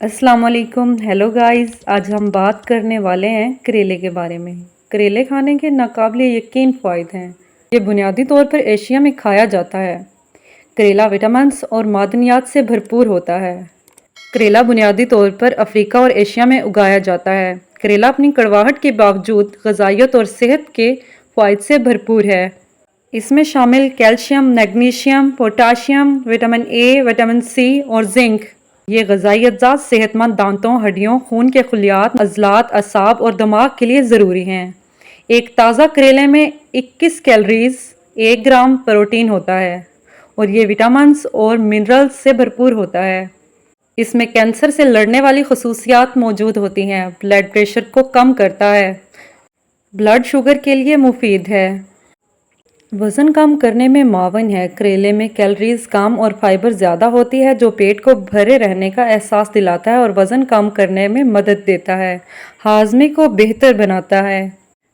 अस्सलाम वालेकुम। Hello guys, आज हम बात करने वाले हैं करेले के बारे में। करेले खाने के नाकाबिले यकीन फ़ायदे हैं। ये बुनियादी तौर पर एशिया में खाया जाता है। करेला विटामिन्स और मादनियात से भरपूर होता है। करेला बुनियादी तौर पर अफ्रीका और एशिया में उगाया जाता है। करेला अपनी कड़वाहट के बावजूद ग़िज़ाइयत और सेहत के फ़ायदे से भरपूर है। इसमें शामिल calcium, magnesium, potassium, vitamin A, vitamin C और जिंक। ये ग़िज़ाई अज़ात सेहतमंद दांतों, हड्डियों, खून के खलियात, अज़लात, असाब और दिमाग के लिए ज़रूरी हैं। एक ताज़ा करेले में 21 कैलोरीज, 1 ग्राम प्रोटीन होता है और ये विटामिन्स और मिनरल्स से भरपूर होता है। इसमें कैंसर से लड़ने वाली खसूसियात मौजूद होती हैं। ब्लड प्रेशर को कम करता है। ब्लड शुगर के लिए मुफीद है। वज़न कम करने में मावन है। करेले में कैलोरीज कम और फाइबर ज़्यादा होती है जो पेट को भरे रहने का एहसास दिलाता है और वज़न कम करने में मदद देता है। हाजमे को बेहतर बनाता है।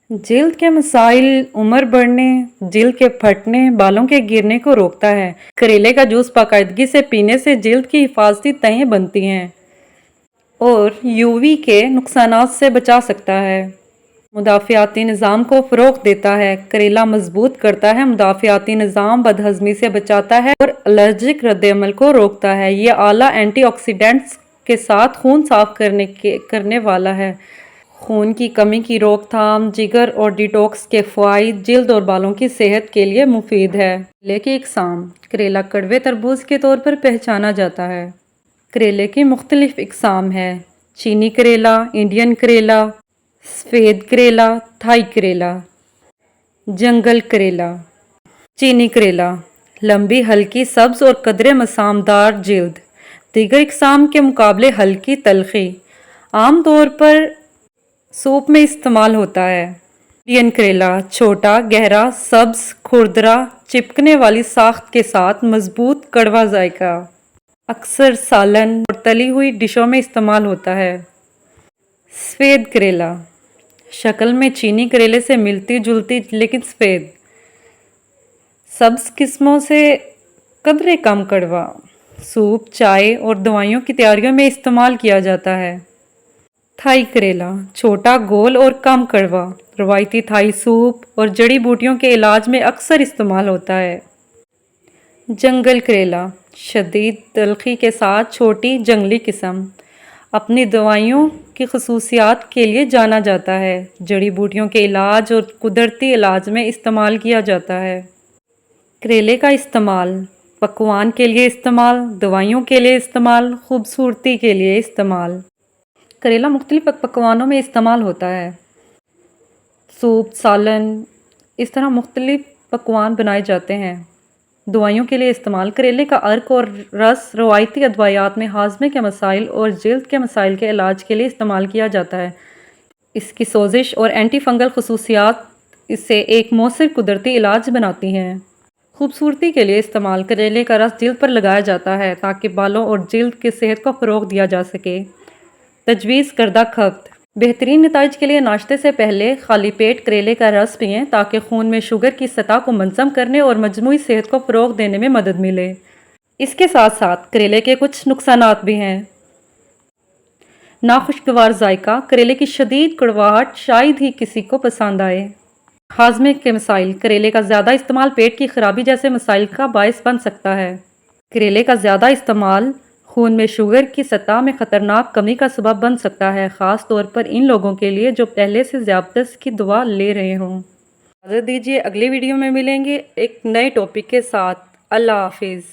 जिल्द के मसाइल, उम्र बढ़ने, जिल्द के फटने, बालों के गिरने को रोकता है। करेले का जूस बाकायदगी से पीने से जिल्द की हिफाजती तहें बनती हैं और यूवी के नुकसानात से बचा सकता है। मुदाफ़ियाती निज़ाम को फ़रोग़ देता है। करेला मजबूत करता है मुदाफ़ियाती निज़ाम, बदहज़मी से बचाता है और एलर्जिक रद्द-ए-अमल को रोकता है। ये आला एंटीऑक्सीडेंट्स के साथ खून साफ़ करने वाला है। खून की कमी की रोकथाम, जिगर और डिटॉक्स के फ़वाइद जिल्द और बालों की सेहत के लिए मुफीद है। करेले की इक़साम। करेला कड़वे तरबूज के तौर पर पहचाना जाता है। करेले की मुख्तलिफ इक़साम है। चीनी करेला, इंडियन करेला, सफ़ेद करेला, थाई करेला। जंगल करेला। चीनी करेला लंबी, हल्की, सब्ज़ और कदरे मसामदार जिल्द। दीगर इक़साम के मुकाबले हल्की तलख़ी। आम तौर पर सूप में इस्तेमाल होता है। इंडियन करेला छोटा, गहरा, सब्ज़, खुरदरा, चिपकने वाली साख्त के साथ मजबूत कड़वा जायका। अक्सर सालन और तली हुई डिशों में इस्तेमाल होता है। सफ़ेद करेला शक्ल में चीनी करेले से मिलती जुलती लेकिन सफ़ेद, सब्ज़ किस्मों से कदरे कम कड़वा। सूप, चाय और दवाइयों की तैयारियों में इस्तेमाल किया जाता है। थाई करेला छोटा, गोल और कम कड़वा। रवायती थाई सूप और जड़ी बूटियों के इलाज में अक्सर इस्तेमाल होता है। जंगल करेला शदीद तलख़ी के साथ छोटी जंगली किस्म। अपनी दवाइयों की खसूसियात के लिए जाना जाता है। जड़ी बूटियों के इलाज और कुदरती इलाज में इस्तेमाल किया जाता है। करेले का इस्तेमाल पकवान के लिए इस्तेमाल, दवाइयों के लिए इस्तेमाल, खूबसूरती के लिए इस्तेमाल। करेला मुख्तलिफ पकवानों में इस्तेमाल होता है। सूप, सालन, इस तरह मुख्तलिफ पकवान बनाए जाते हैं। दवाइयों के लिए इस्तेमाल। करेले का अर्क और रस रवायती अदवायात में हाजमे के मसाइल और जिल्द के मसाइल के इलाज के लिए इस्तेमाल किया जाता है। इसकी सोजिश और एंटी फंगल खसूसियात इससे एक मौसर कुदरती इलाज बनाती हैं। खूबसूरती के लिए इस्तेमाल। करेले का रस जिल्द पर लगाया जाता है ताकि बालों और जिल्द की सेहत को फ़रोग़ दिया जा सके। तजवीज़ करदा खपत। बेहतरीन नताइज के लिए नाश्ते से पहले खाली पेट करेले का रस पिएं ताकि खून में शुगर की सतह को मंज़म करने और मजमूई सेहत को फ़रोग़ देने में मदद मिले। इसके साथ साथ करेले के कुछ नुकसानात भी हैं। नाखुशगवार जायका। करेले की शदीद कड़वाहट शायद ही किसी को पसंद आए। हाजमे के मसाइल। करेले का ज़्यादा इस्तेमाल पेट की खराबी जैसे मसाइल का बायस बन सकता है। करेले का ज़्यादा इस्तेमाल खून में शुगर की सतह में ख़तरनाक कमी का सबब बन सकता है, ख़ास तौर पर इन लोगों के लिए जो पहले से ज़ियादत की दवा ले रहे हों। इजाज़त दीजिए, अगली वीडियो में मिलेंगे एक नए टॉपिक के साथ। अल्लाह हाफिज़।